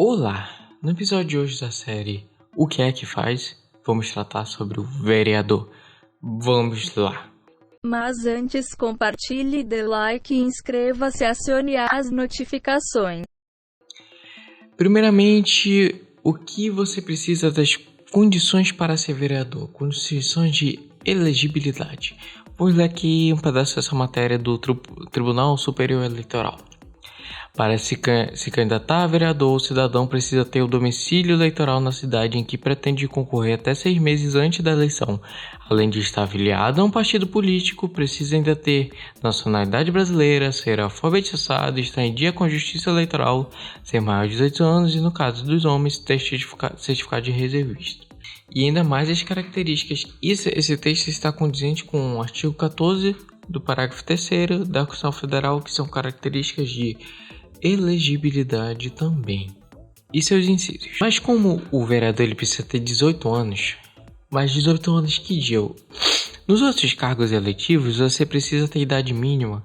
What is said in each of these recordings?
Olá! No episódio de hoje da série O que é que faz? Vamos tratar sobre o vereador. Vamos lá! Mas antes compartilhe, dê like e inscreva-se e acione as notificações. Primeiramente, o que você precisa das condições para ser vereador? Condições de elegibilidade. Vamos ler aqui um pedaço dessa matéria do Tribunal Superior Eleitoral. Para se candidatar a vereador, o cidadão precisa ter o domicílio eleitoral na cidade em que pretende concorrer até 6 meses antes da eleição. Além de estar afiliado a um partido político, precisa ainda ter nacionalidade brasileira, ser alfabetizado, estar em dia com a Justiça Eleitoral, ser maior de 18 anos e, no caso dos homens, ter certificado de reservista. E ainda mais as características. Esse texto está condizente com o artigo 14 do parágrafo 3º da Constituição Federal, que são características de elegibilidade também, e seus incisos. Mas como o vereador ele precisa ter 18 anos, mas 18 anos que dia? Nos outros cargos eletivos você precisa ter idade mínima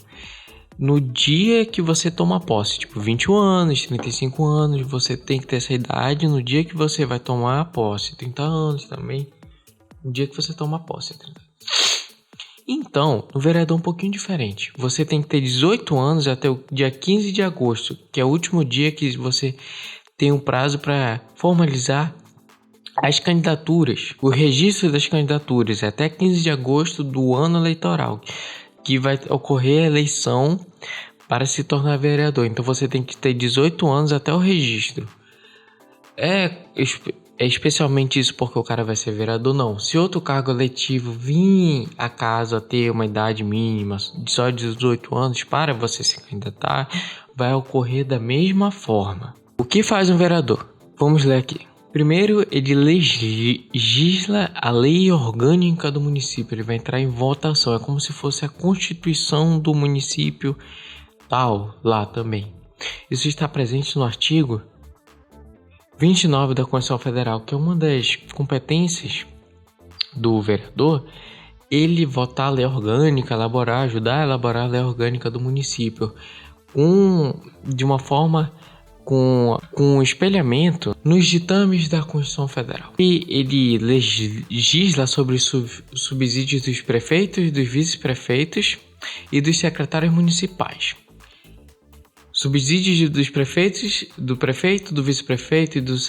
no dia que você toma posse, tipo 21 anos, 35 anos, você tem que ter essa idade no dia que você vai tomar a posse, 30 anos também, no dia que você toma a posse, 30 anos. Então, no vereador é um pouquinho diferente. Você tem que ter 18 anos até o dia 15 de agosto, que é o último dia que você tem um prazo para formalizar as candidaturas. O registro das candidaturas é até 15 de agosto do ano eleitoral, que vai ocorrer a eleição para se tornar vereador. Então você tem que ter 18 anos até o registro. É especialmente isso porque o cara vai ser vereador, não. Se outro cargo eletivo vir a casa ter uma idade mínima de só 18 anos para você se candidatar, vai ocorrer da mesma forma. O que faz um vereador? Vamos ler aqui. Primeiro, ele legisla a lei orgânica do município. Ele vai entrar em votação. É como se fosse a constituição do município tal, lá também. Isso está presente no artigo 29 da Constituição Federal, que é uma das competências do vereador, ele votar a lei orgânica, ajudar a elaborar a lei orgânica do município, de uma forma com espelhamento nos ditames da Constituição Federal. E ele legisla sobre os subsídios dos prefeitos, dos vice-prefeitos e dos secretários municipais. Subsídios dos prefeitos, do prefeito, do vice-prefeito e dos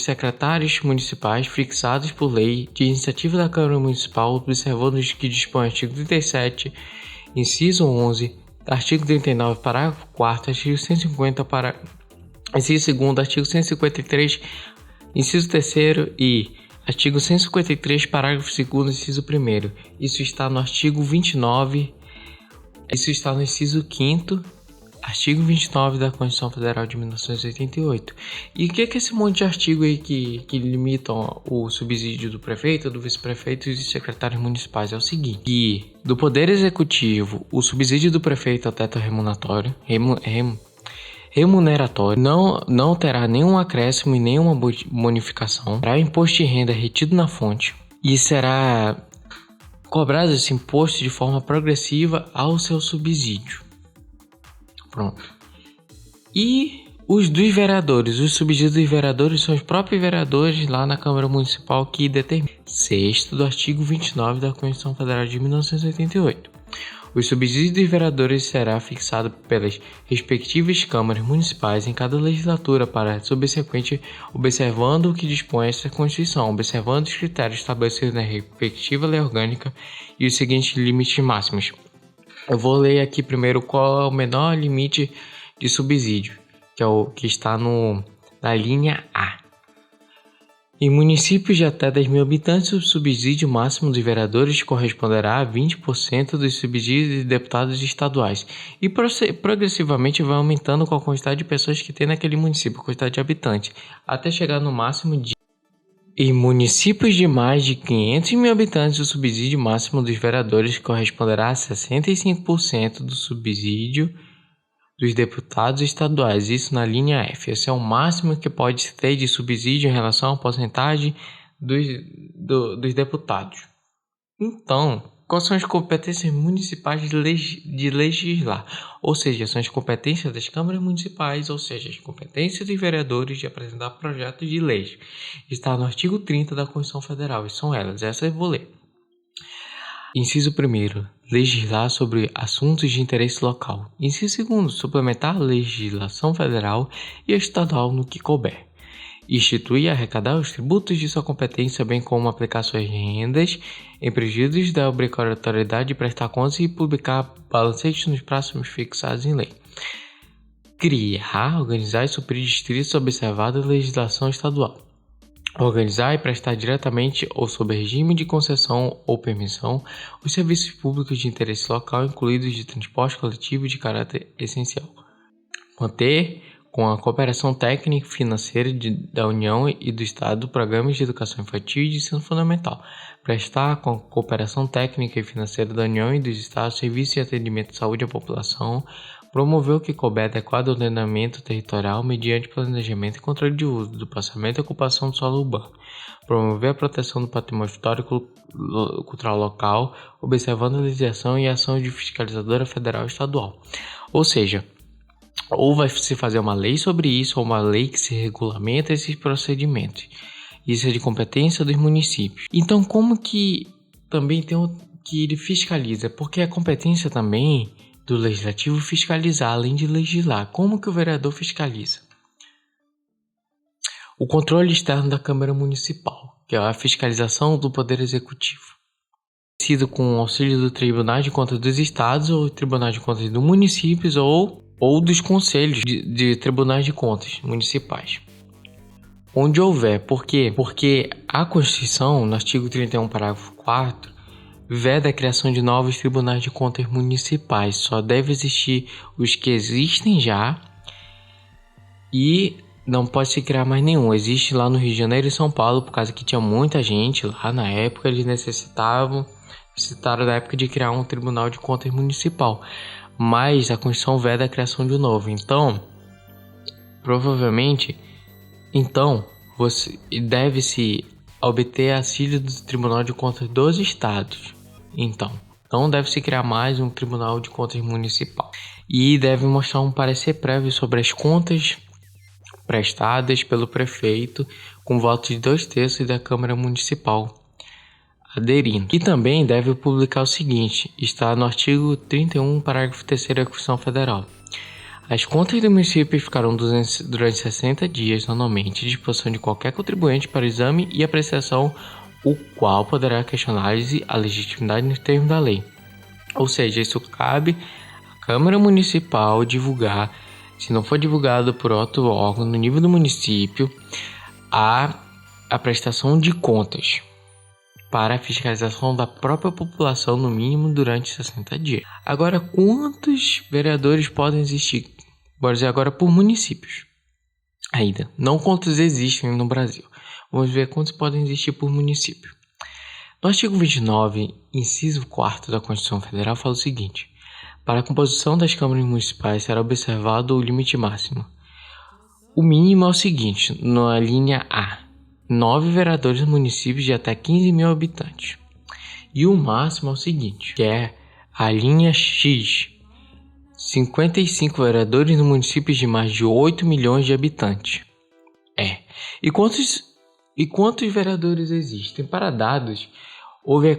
secretários municipais fixados por lei de iniciativa da Câmara Municipal, observando os que dispõe o artigo 37, inciso 11, artigo 39, parágrafo 4º, artigo 150, inciso 2º, artigo 153, inciso 3º e artigo 153, parágrafo 2º, inciso 1º. Isso está no artigo 29, isso está no inciso 5º, artigo 29 da Constituição Federal de 1988. E o que é esse monte de artigo aí que limitam o subsídio do prefeito, do vice-prefeito e dos secretários municipais? É o seguinte, que do Poder Executivo, o subsídio do prefeito ao teto remuneratório não terá nenhum acréscimo e nenhuma bonificação. Para o imposto de renda retido na fonte e será cobrado esse imposto de forma progressiva ao seu subsídio. Pronto. E os dos vereadores, os subsídios dos vereadores são os próprios vereadores lá na Câmara Municipal que determinam. 6º do artigo 29 da Constituição Federal de 1988. Os subsídios dos vereadores será fixado pelas respectivas câmaras municipais em cada legislatura para subsequente, observando o que dispõe esta Constituição, observando os critérios estabelecidos na respectiva lei orgânica e os seguintes limites máximos. Eu vou ler aqui primeiro qual é o menor limite de subsídio, que é o que está na linha A. Em municípios de até 10 mil habitantes, o subsídio máximo dos vereadores corresponderá a 20% dos subsídios de deputados estaduais e progressivamente vai aumentando com a quantidade de pessoas que tem naquele município, a quantidade de habitantes, até chegar no máximo de... Em municípios de mais de 500 mil habitantes, o subsídio máximo dos vereadores corresponderá a 65% do subsídio dos deputados estaduais, isso na linha F. Esse é o máximo que pode ter de subsídio em relação à porcentagem dos deputados. Então, Quais são as competências municipais de legislar? Ou seja, são as competências das câmaras municipais, ou seja, as competências dos vereadores de apresentar projetos de leis. Está no artigo 30 da Constituição Federal, e são elas, essas eu vou ler. Inciso 1º, legislar sobre assuntos de interesse local. Inciso 2º, suplementar a legislação federal e estadual no que couber. Instituir e arrecadar os tributos de sua competência, bem como aplicar suas rendas em prejuízos da obrigatoriedade de prestar contas e publicar balancetes nos prazos fixados em lei. Criar, organizar e suprir distritos observada a legislação estadual. Organizar e prestar diretamente ou sob regime de concessão ou permissão os serviços públicos de interesse local, incluídos de transporte coletivo de caráter essencial. Manter, com a cooperação técnica e financeira da União e do Estado, programas de educação infantil e de ensino fundamental. Prestar, com a cooperação técnica e financeira da União e dos Estados, serviços de atendimento de saúde à população. Promover o que couber adequado ordenamento territorial mediante planejamento e controle de uso, do passamento e ocupação do solo urbano. Promover a proteção do patrimônio histórico cultural local, observando a legislação e a ação de fiscalizadora federal e estadual. Ou seja, ou vai se fazer uma lei sobre isso, ou uma lei que se regulamenta esses procedimentos. Isso é de competência dos municípios. Então, como que também tem que ele fiscaliza? Porque a competência também do legislativo fiscalizar, além de legislar. Como que o vereador fiscaliza? O controle externo da Câmara Municipal, que é a fiscalização do Poder Executivo. Sido com o auxílio do Tribunal de Contas dos Estados, ou Tribunal de Contas dos Municípios, ou dos Conselhos de Tribunais de Contas Municipais. Onde houver. Por quê? Porque a Constituição, no artigo 31, parágrafo 4, veda a criação de novos tribunais de contas municipais. Só deve existir os que existem já e não pode se criar mais nenhum. Existe lá no Rio de Janeiro e São Paulo, por causa que tinha muita gente lá na época, eles necessitaram da época de criar um tribunal de contas municipal. Mas a Constituição veda a criação de um novo. Então, provavelmente, você deve-se obter auxílio do Tribunal de Contas dos Estados. Então, não deve-se criar mais um Tribunal de Contas Municipal. E deve mostrar um parecer prévio sobre as contas prestadas pelo prefeito, com voto de 2/3 da Câmara Municipal aderindo. E também deve publicar o seguinte, está no artigo 31, parágrafo 3º da Constituição Federal. As contas do município ficarão durante 60 dias, anualmente, à disposição de qualquer contribuinte para exame e apreciação, o qual poderá questionar-lhes a legitimidade nos termos da lei. Ou seja, isso cabe à Câmara Municipal divulgar, se não for divulgado por outro órgão no nível do município, a prestação de contas para a fiscalização da própria população, no mínimo durante 60 dias. Agora, quantos vereadores podem existir? Bora dizer agora por municípios. Ainda, não quantos existem no Brasil. Vamos ver quantos podem existir por município. No artigo 29, inciso 4 da Constituição Federal, fala o seguinte: para a composição das câmaras municipais será observado o limite máximo. O mínimo é o seguinte, na linha A: 9 vereadores no município de até 15 mil habitantes. E o máximo é o seguinte, que é a linha X: 55 vereadores no município de mais de 8 milhões de habitantes. E quantos vereadores existem? Para dados, houve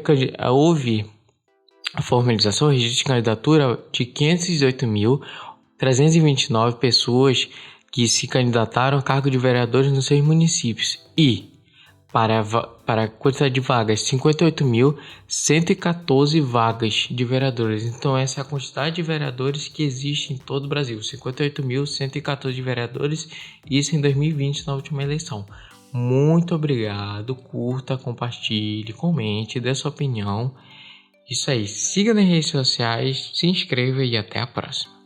a formalização, o registro de candidatura de 518.329 pessoas que se candidataram ao cargo de vereadores nos seus municípios. E, para a quantidade de vagas, 58.114 vagas de vereadores. Então, essa é a quantidade de vereadores que existe em todo o Brasil. 58.114 vereadores, isso em 2020, na última eleição. Muito obrigado, curta, compartilhe, comente, dê sua opinião. Isso aí, siga nas redes sociais, se inscreva e até a próxima.